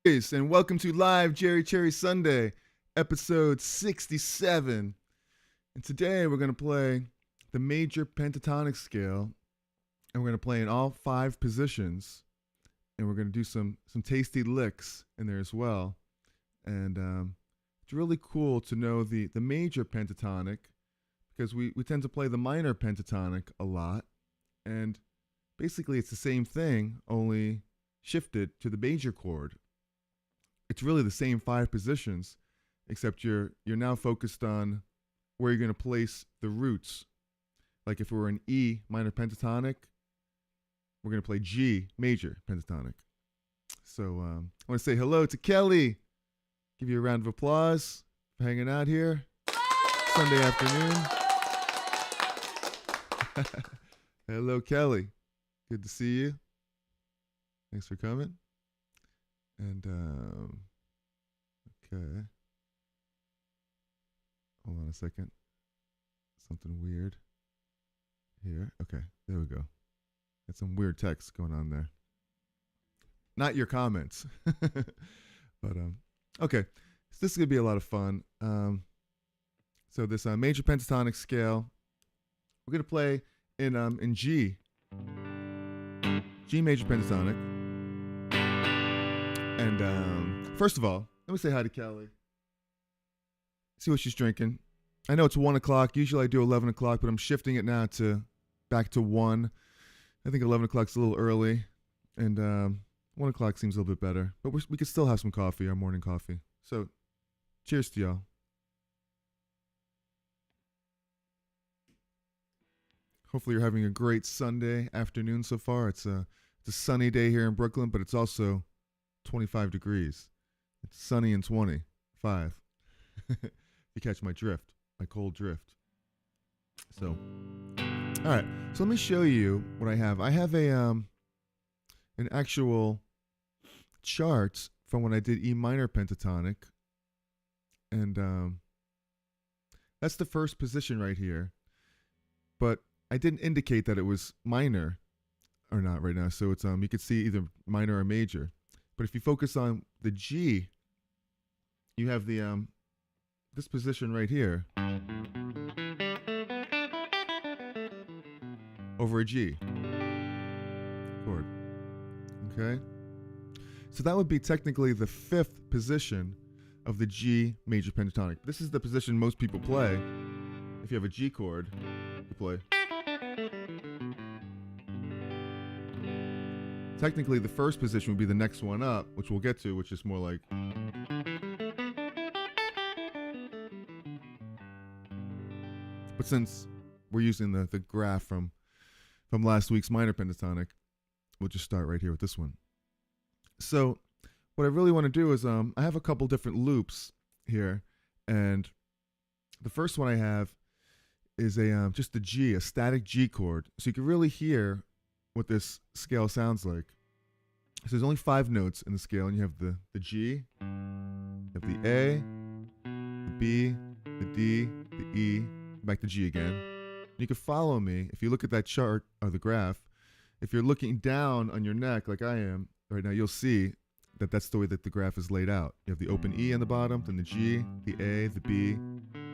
And welcome to Live Jerry Cherry Sunday, episode 67. And today we're going to play the major pentatonic scale, and we're going to play in all 5 positions, and we're going to do some tasty licks in there as well. And it's really cool to know the major pentatonic, because we tend to play the minor pentatonic a lot, and basically it's the same thing, only shifted to the major chord. It's really the same 5 positions, except you're now focused on where you're going to place the roots. Like if we're in E minor pentatonic, we're going to play G major pentatonic. So I want to say hello to Kelly. Give you a round of applause for hanging out here Sunday afternoon. Hello, Kelly. Good to see you. Thanks for coming. And, okay. Hold on a second. Something weird here. Okay, there we go. Got some weird text going on there. Not your comments. But, okay. So this is going to be a lot of fun. So this major pentatonic scale, we're going to play in G. G major pentatonic. And first of all, let me say hi to Kelly. See what she's drinking. I know it's 1 o'clock. Usually I do 11 o'clock, but I'm shifting it now back to 1. I think 11 o'clock's a little early, and 1 o'clock seems a little bit better. But we could still have some coffee, our morning coffee. So, cheers to y'all. Hopefully you're having a great Sunday afternoon so far. It's a sunny day here in Brooklyn, but it's also 25 degrees. It's sunny and 25. You catch my drift, my cold drift. So, all right. So let me show you what I have. I have an actual chart from when I did E minor pentatonic, and that's the first position right here. But I didn't indicate that it was minor or not right now. So it's you could see either minor or major. But if you focus on the G, you have the this position right here over a G chord. Okay? So that would be technically the 5th position of the G major pentatonic. This is the position most people play. If you have a G chord, you play. Technically, the first position would be the next one up, which we'll get to, which is more like. But since we're using the graph from last week's minor pentatonic, we'll just start right here with this one. So what I really want to do is I have a couple different loops here, and the first one I have is just the G, a static G chord. So you can really hear what this scale sounds like. So there's only 5 notes in the scale, and you have the G, you have the A, the B, the D, the E, back to G again. And you can follow me if you look at that chart or the graph. If you're looking down on your neck like I am right now, you'll see that that's the way that the graph is laid out. You have the open E on the bottom, then the G, the A, the B,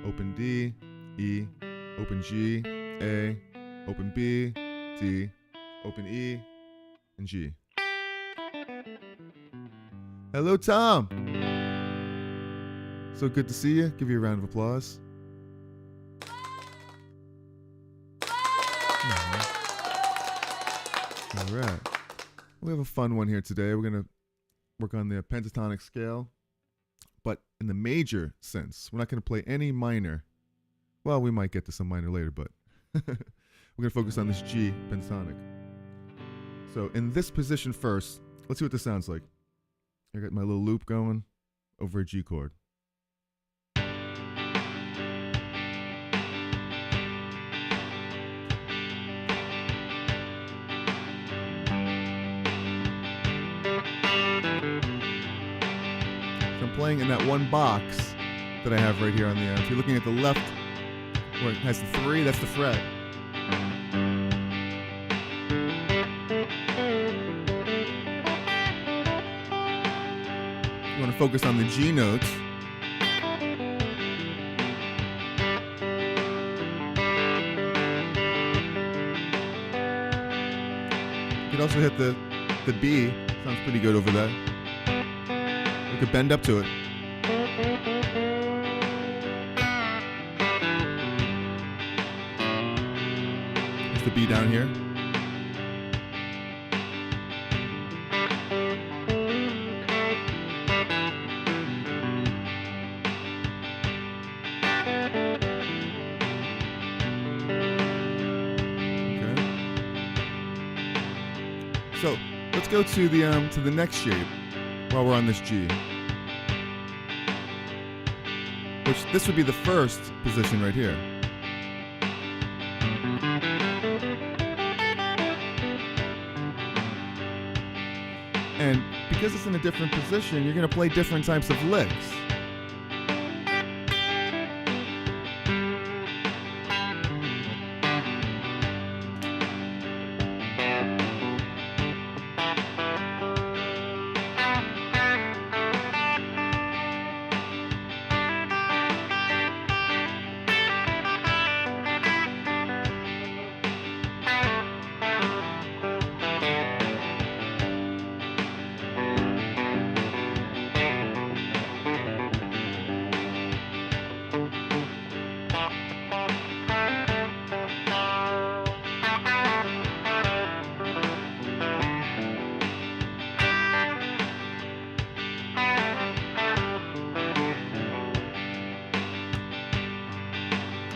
open D, E, open G, A, open B, D, open E, and G. Hello, Tom. So good to see you. Give you a round of applause. All right. We have a fun one here today. We're going to work on the pentatonic scale, but in the major sense. We're not going to play any minor. Well, we might get to some minor later, but we're going to focus on this G pentatonic. So in this position first, let's see what this sounds like. I got my little loop going over a G chord. I'm playing in that one box that I have right here on the end. If you're looking at the left, where it has the 3, that's the fret. You want to focus on the G notes. You could also hit the B. Sounds pretty good over that. You could bend up to it. There's the B down here. So let's go to the next shape while we're on this G. Which this would be the first position right here. And because it's in a different position, you're going to play different types of licks.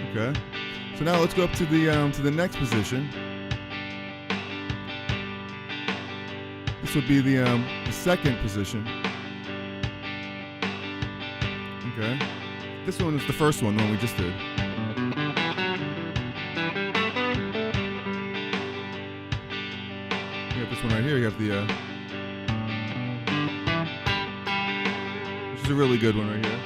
Okay. So now let's go up to the next position. This would be the second position. Okay. This one is the first one, the one we just did. You have this one right here. You have the which is a really good one right here.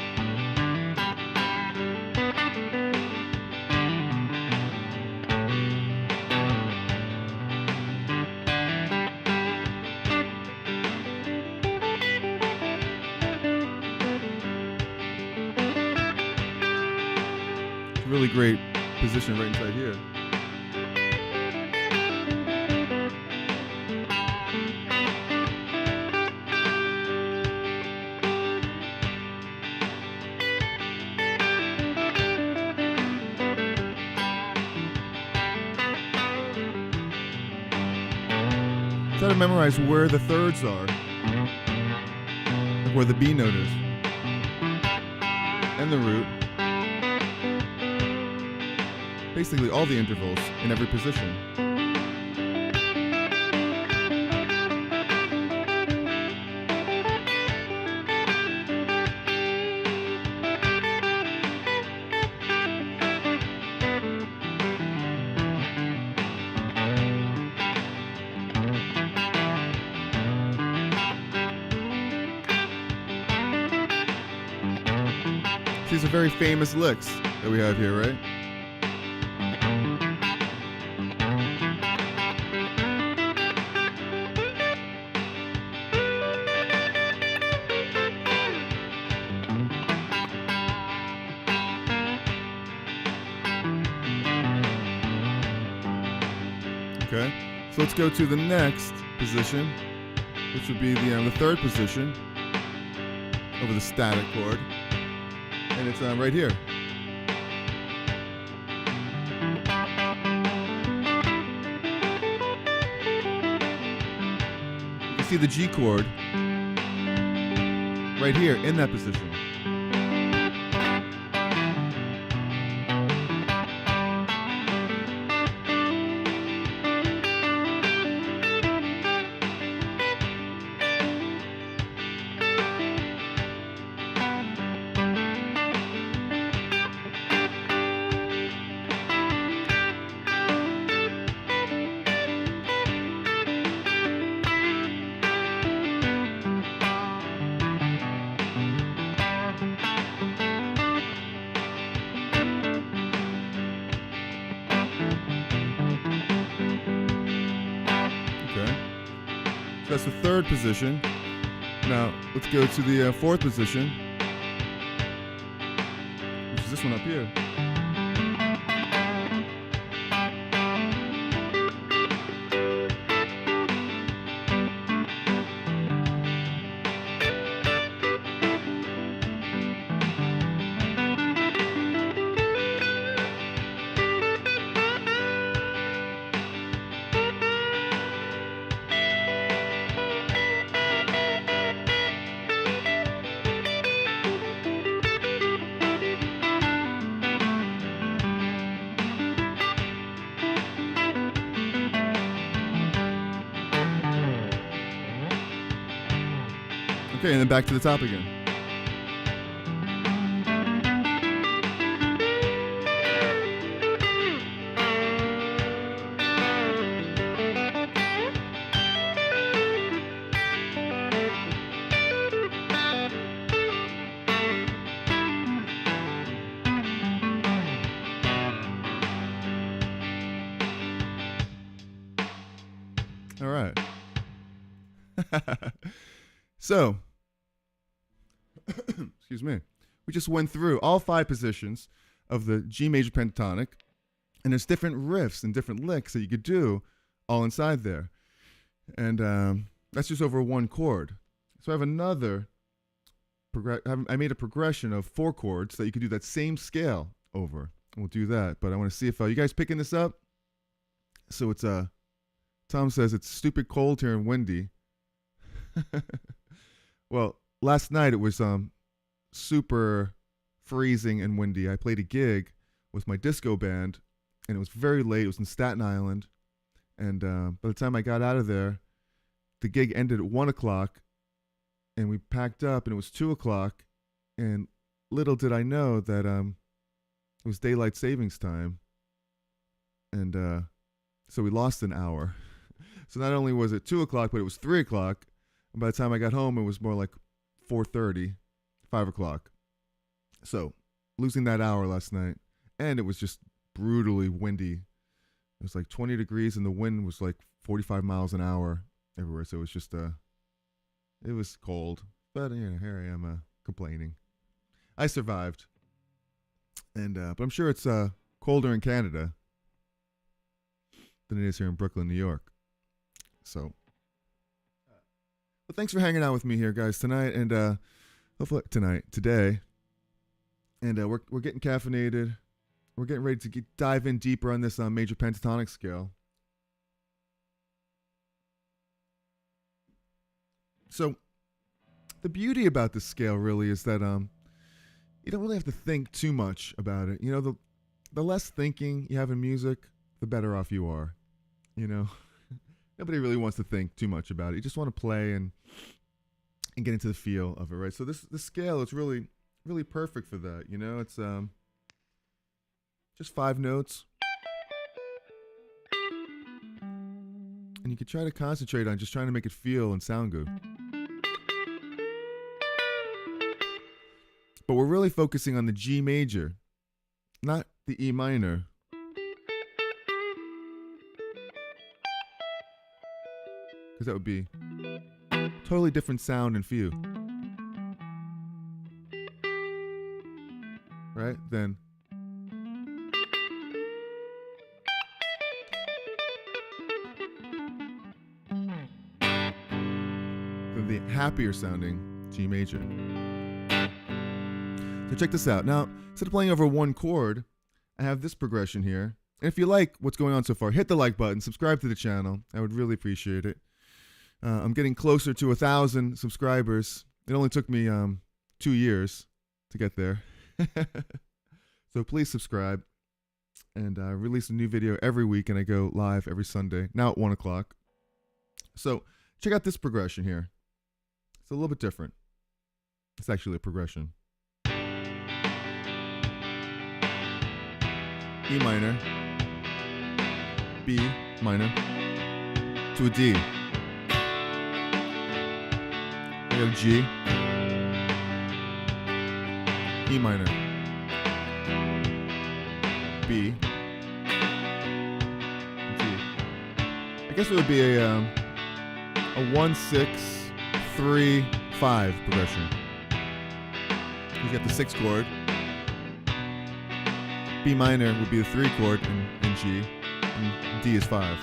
Really great position right inside here. Try to memorize where the thirds are, like where the B note is, and the root. Basically all the intervals in every position. These are very famous licks that we have here, right? Okay, so let's go to the next position, which would be the third position over the static chord, and it's right here. You can see the G chord right here in that position. That's the third position. Now, let's go to the fourth position, which is this one up here. Okay, and then back to the top again. All right. So, excuse me. We just went through all 5 positions of the G major pentatonic, and there's different riffs and different licks that you could do all inside there. And that's just over one chord. So I have another, I made a progression of 4 chords that you could do that same scale over. We'll do that, but I want to see if you guys picking this up. So it's Tom says it's stupid cold here and windy. Well, last night it was super freezing and windy. I played a gig with my disco band, and it was very late. It was in Staten Island, and by the time I got out of there, the gig ended at 1 o'clock, and we packed up, and it was 2 o'clock, and little did I know that it was daylight savings time, and so we lost an hour. So not only was it 2 o'clock, but it was 3 o'clock. And by the time I got home, it was more like 4:30, 5 o'clock. So losing that hour last night. And it was just brutally windy. It was like 20 degrees, and the wind was like 45 miles an hour everywhere. So it was just, it was cold. But, you know, here I am complaining. I survived. And but I'm sure it's colder in Canada than it is here in Brooklyn, New York. So, but thanks for hanging out with me here, guys, tonight, and hopefully today, and we're getting caffeinated. We're getting ready to dive in deeper on this major pentatonic scale. So, the beauty about this scale really is that you don't really have to think too much about it. You know, the less thinking you have in music, the better off you are. You know. Nobody really wants to think too much about it. You just want to play and get into the feel of it, right? So this scale is really, really perfect for that. You know, it's just 5 notes, and you can try to concentrate on just trying to make it feel and sound good. But we're really focusing on the G major, not the E minor. Because that would be totally different sound and feel. Right? Then the happier sounding G major. So check this out. Now, instead of playing over one chord, I have this progression here. And if you like what's going on so far, hit the like button, subscribe to the channel. I would really appreciate it. I'm getting closer to 1,000 subscribers. It only took me 2 years to get there. So please subscribe. And I release a new video every week, and I go live every Sunday, now at 1 o'clock. So check out this progression here. It's a little bit different. It's actually a progression. E minor, B minor, to a D. I go G, E minor, B, D. I guess it would be a 1, 6, 3, 5 progression. You got the 6 chord. B minor would be the 3 chord in G, and D is 5.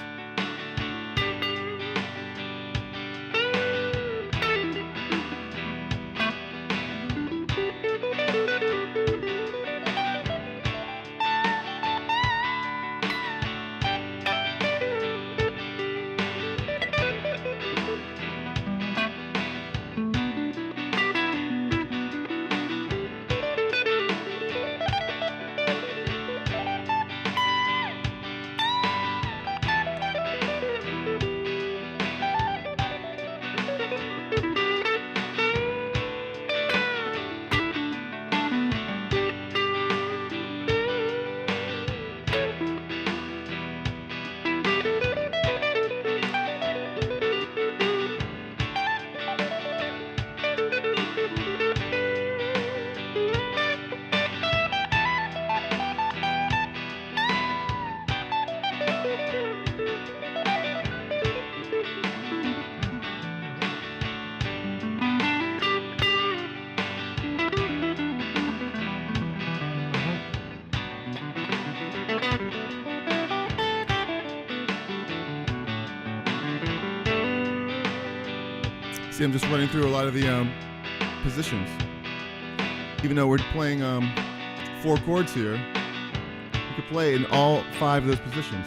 See, I'm just running through a lot of the positions. Even though we're playing 4 chords here, you could play in all 5 of those positions.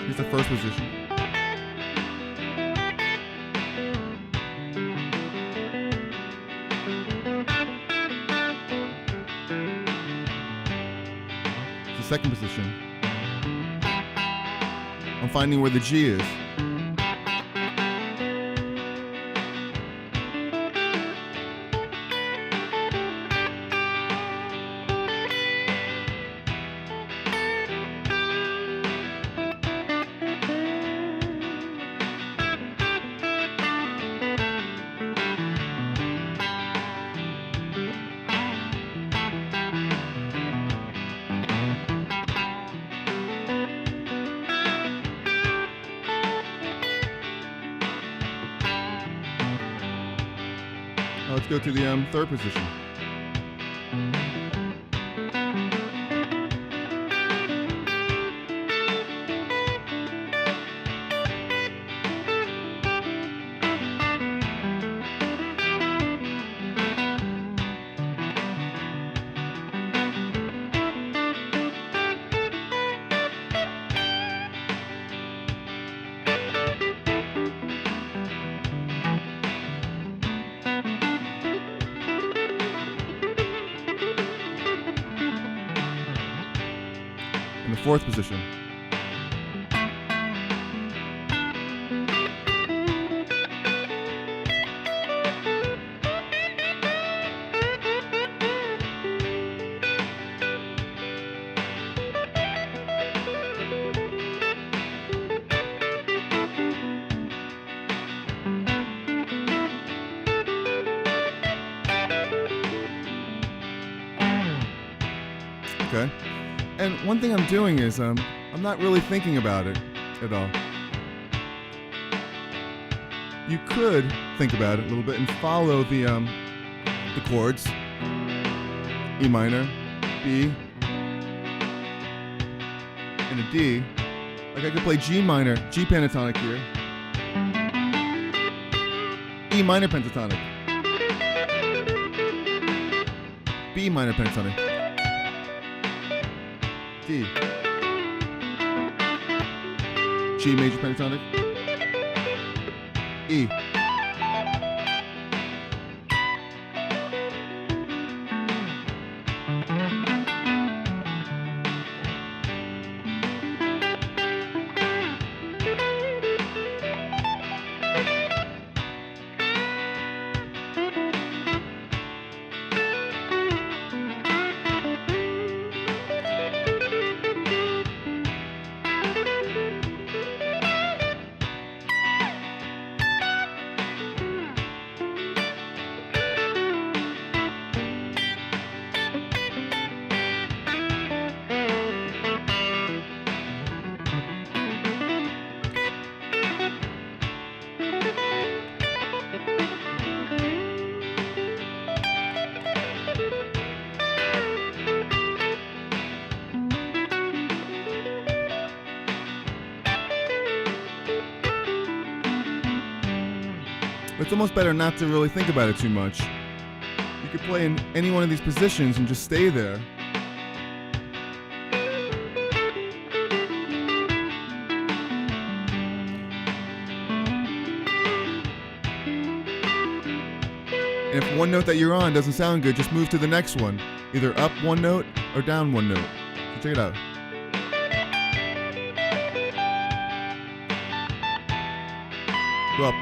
Here's the first position. Second position. I'm finding where the G is. Let's go to the third position. Fourth position. Okay. And one thing I'm doing is I'm not really thinking about it at all. You could think about it a little bit and follow the chords. E minor, B, and a D. Like I could play G minor, G pentatonic here. E minor pentatonic. B minor pentatonic. D. G major pentatonic. E. It's almost better not to really think about it too much. You could play in any one of these positions and just stay there. And if one note that you're on doesn't sound good, just move to the next one. Either up one note or down one note. So check it out. Go up.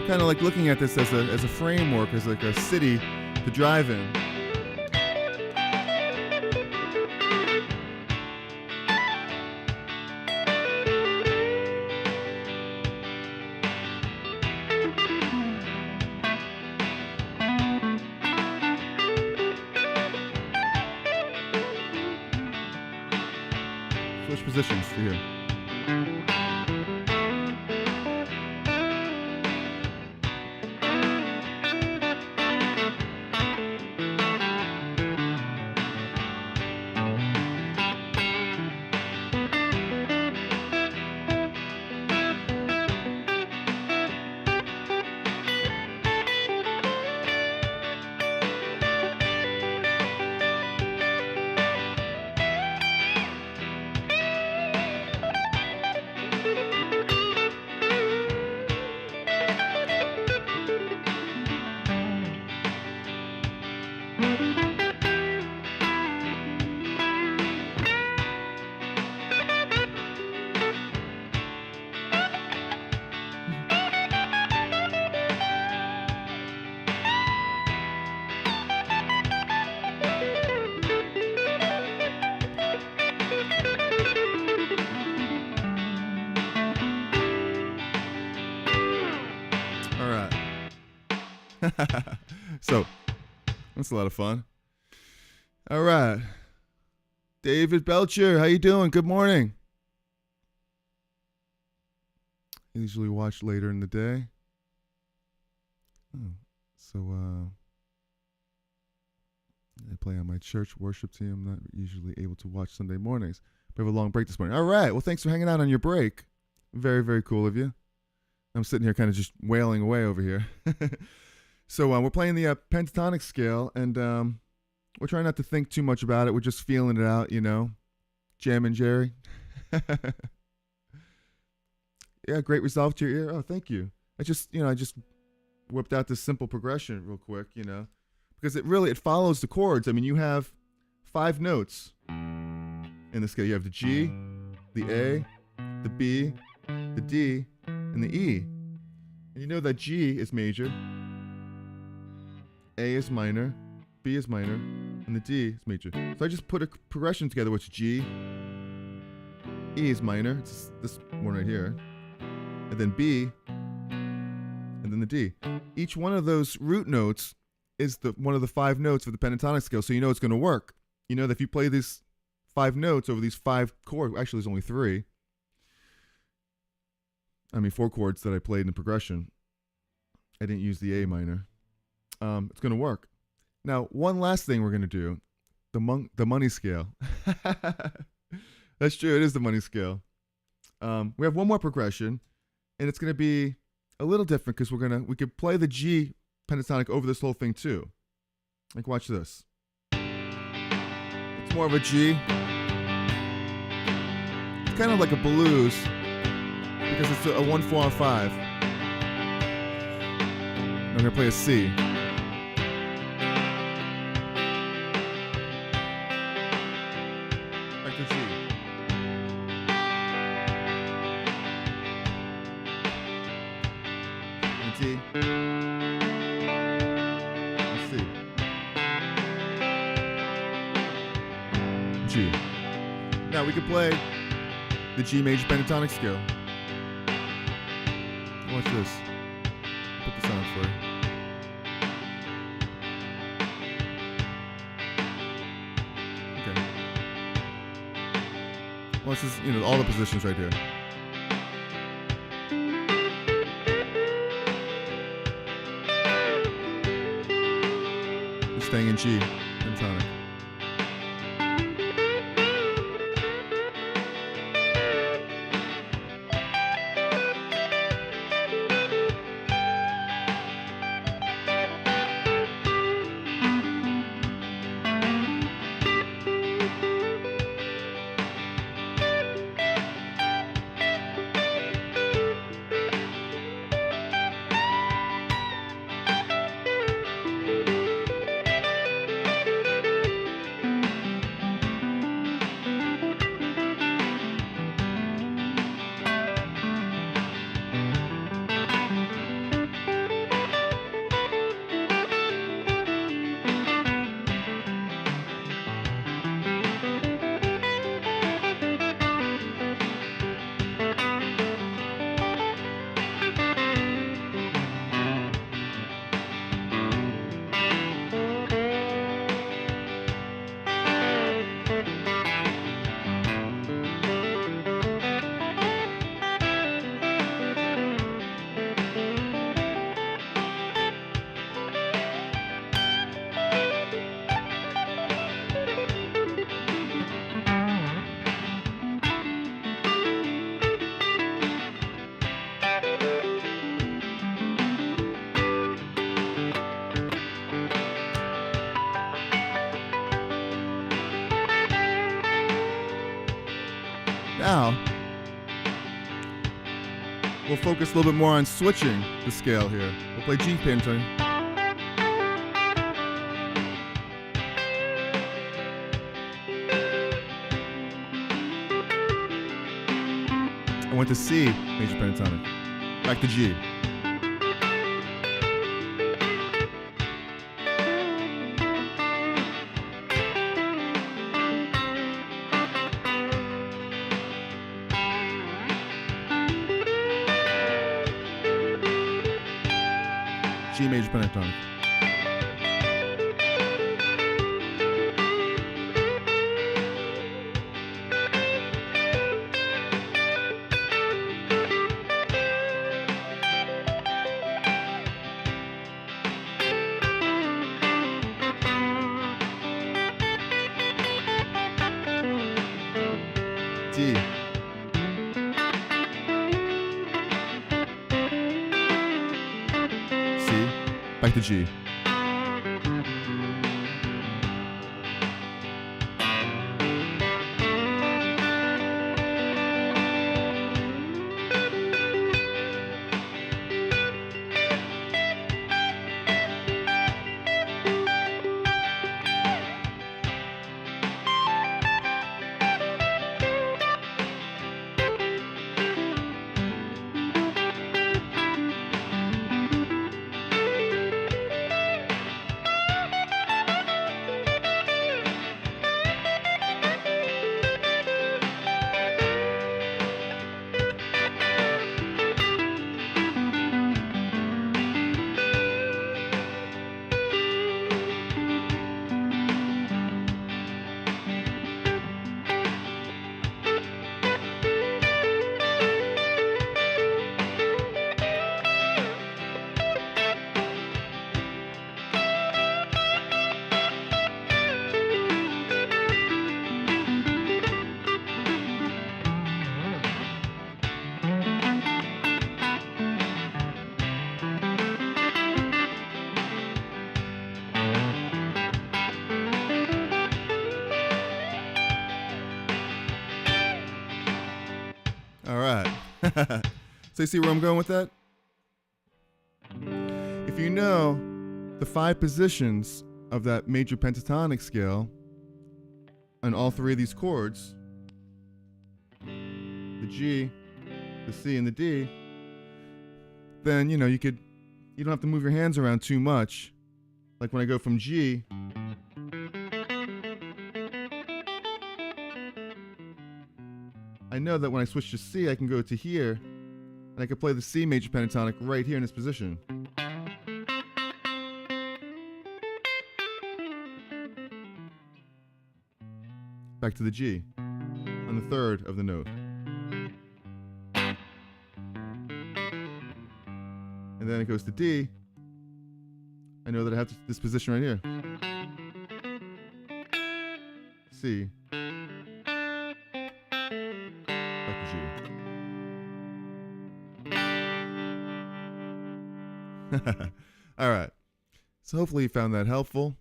Kind of like looking at this as a framework, as like a city to drive in. Switch positions to here. So, that's a lot of fun. All right. David Belcher, how you doing? Good morning. I usually watch later in the day. I play on my church worship team. I'm not usually able to watch Sunday mornings. We have a long break this morning. All right. Well, thanks for hanging out on your break. Very, very cool of you. I'm sitting here kind of just wailing away over here. So we're playing the pentatonic scale, and we're trying not to think too much about it. We're just feeling it out, you know. Jamming, Jerry. Yeah, great resolve to your ear. Oh, thank you. I just whipped out this simple progression real quick, you know, because it follows the chords. I mean, you have 5 notes in the scale. You have the G, the A, the B, the D, and the E. And you know that G is major, A is minor, B is minor, and the D is major. So I just put a progression together, which G, E is minor, it's this one right here, and then B, and then the D. Each one of those root notes is one of the 5 notes of the pentatonic scale, so you know it's going to work. You know that if you play these 5 notes over these 5 chords, actually there's only 3. 4 chords that I played in the progression. I didn't use the A minor. It's going to work. Now, one last thing we're going to do, the money scale. That's true. It is the money scale. We have one more progression, and it's going to be a little different because we could play the G pentatonic over this whole thing too. Like, watch this. It's more of a G. It's kind of like a blues because it's a 1-4-5. I'm going to play a C. Back to G. And D. And C. G. Now we could play the G major pentatonic scale. Watch this. Put this on for you. Okay. 1, Well, this is, all the positions right here. Just staying in G, pentatonic. Now, we'll focus a little bit more on switching the scale here. We'll play G pentatonic. I went to C major pentatonic. Back to G. G major pentatonic. D. Back to G. All right. So you see where I'm going with that? If you know the 5 positions of that major pentatonic scale on all 3 of these chords, the G, the C, and the D, then you don't have to move your hands around too much. Like when I go from G I know that when I switch to C, I can go to here, and I can play the C major pentatonic right here in this position. Back to the G on on the third of the note. And then it goes to D. I know that I have this position right here. C. Back to G. All right. So hopefully you found that helpful.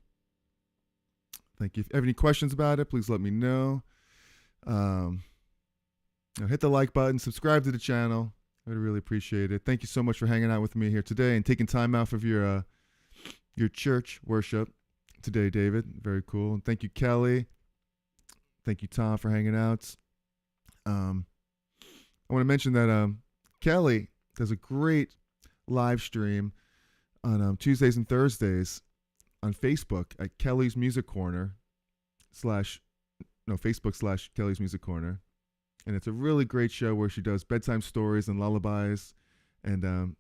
Thank you. If you have any questions about it, please let me know. Hit the like button, subscribe to the channel. I would really appreciate it. Thank you so much for hanging out with me here today and taking time out of your church worship today, David. Very cool. And thank you, Kelly. Thank you, Tom, for hanging out. I want to mention that Kelly does a great live stream on Tuesdays and Thursdays on Facebook at Kelly's Music Corner Facebook/Kelly's Music Corner. And it's a really great show where she does bedtime stories and lullabies. And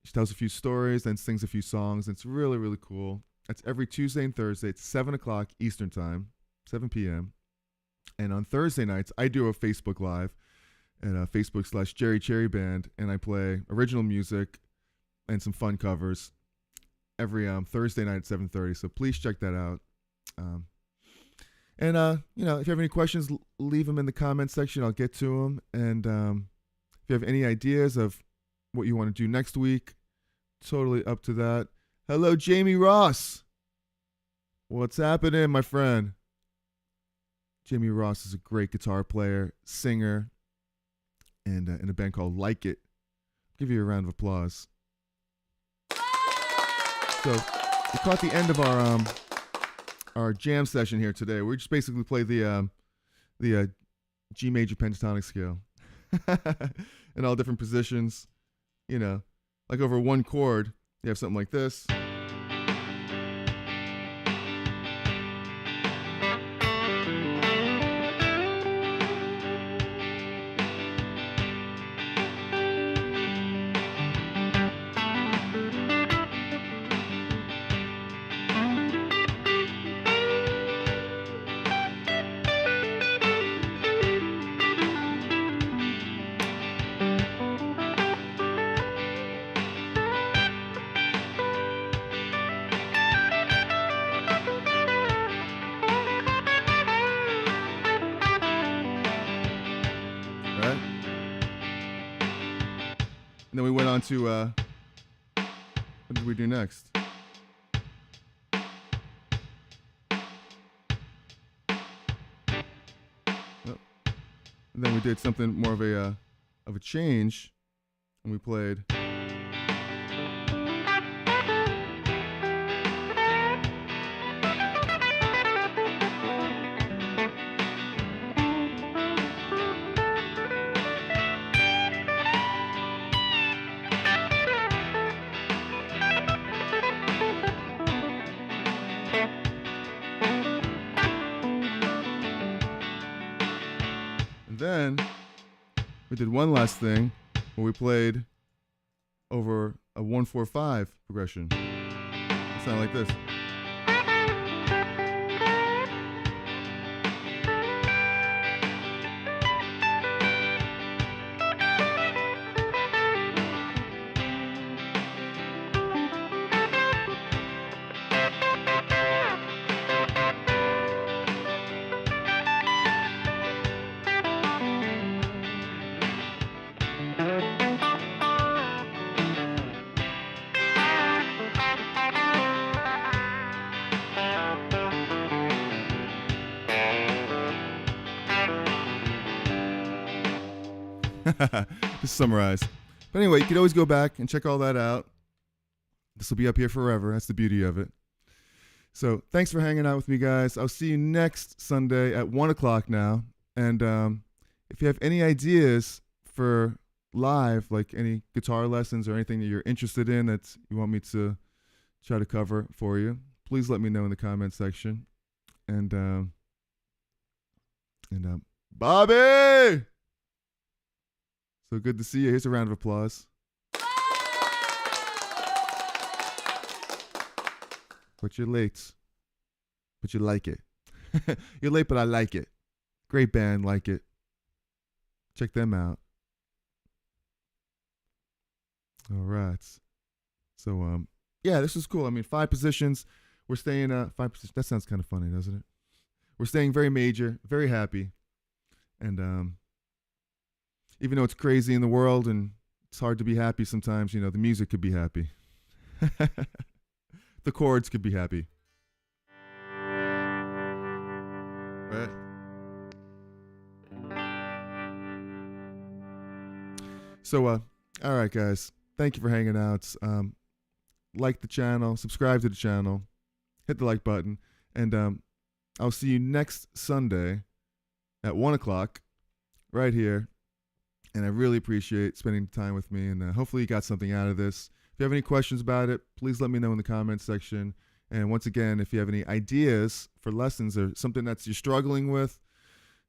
she tells a few stories and sings a few songs. It's really, really cool. That's every Tuesday and Thursday. It's 7 o'clock Eastern Time, 7 p.m. And on Thursday nights, I do a Facebook Live at Facebook/Jerry Cherry Band. And I play original music and some fun covers every Thursday night at 7:30. So please check that out. And if you have any questions, leave them in the comment section. I'll get to them. And if you have any ideas of what you want to do next week, totally up to that. Hello, Jamie Ross. What's happening, my friend? Jamie Ross is a great guitar player, singer, and in a band called Like It. I'll give you a round of applause. So we caught the end of our jam session here today. We just basically played the G major pentatonic scale in all different positions. You know, like over one chord, you have something like this. And then we went on to, what did we do next? Oh. And then we did something more of a change, and we played. Then we did one last thing where we played over a 1-4-5 progression. It sounded like this. To summarize. But anyway, you can always go back and check all that out. This will be up here forever. That's the beauty of it. So thanks for hanging out with me, guys. I'll see you next Sunday at 1 o'clock now. And if you have any ideas for live, like any guitar lessons or anything that you're interested in that you want me to try to cover for you, please let me know in the comment section. And Bobby! So good to see you. Here's a round of applause. But you're late. But you like it. You're late, but I like it. Great band, like it. Check them out. All right. So yeah, this is cool. I mean, 5 positions. We're staying 5 positions. That sounds kind of funny, doesn't it? We're staying very major, very happy. And even though it's crazy in the world and it's hard to be happy sometimes, the music could be happy. The chords could be happy. Right? So, all right, guys. Thank you for hanging out. Like the channel, subscribe to the channel, hit the like button, and I'll see you next Sunday at 1 o'clock right here. And I really appreciate spending time with me, and hopefully you got something out of this. If you have any questions about it, please let me know in the comments section. And once again, if you have any ideas for lessons or something that you're struggling with,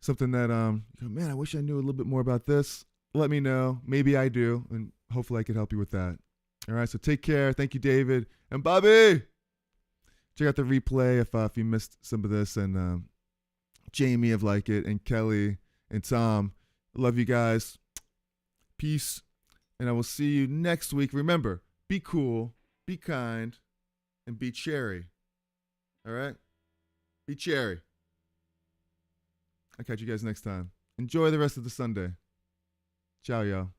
something that, man, I wish I knew a little bit more about this, let me know. Maybe I do, and hopefully I can help you with that. All right, so take care. Thank you, David. And Bobby! Check out the replay if you missed some of this. And Jamie of Like It, and Kelly, and Tom. Love you guys. Peace. And I will see you next week. Remember, be cool, be kind, and be cherry. All right? Be cherry. I'll catch you guys next time. Enjoy the rest of the Sunday. Ciao, y'all.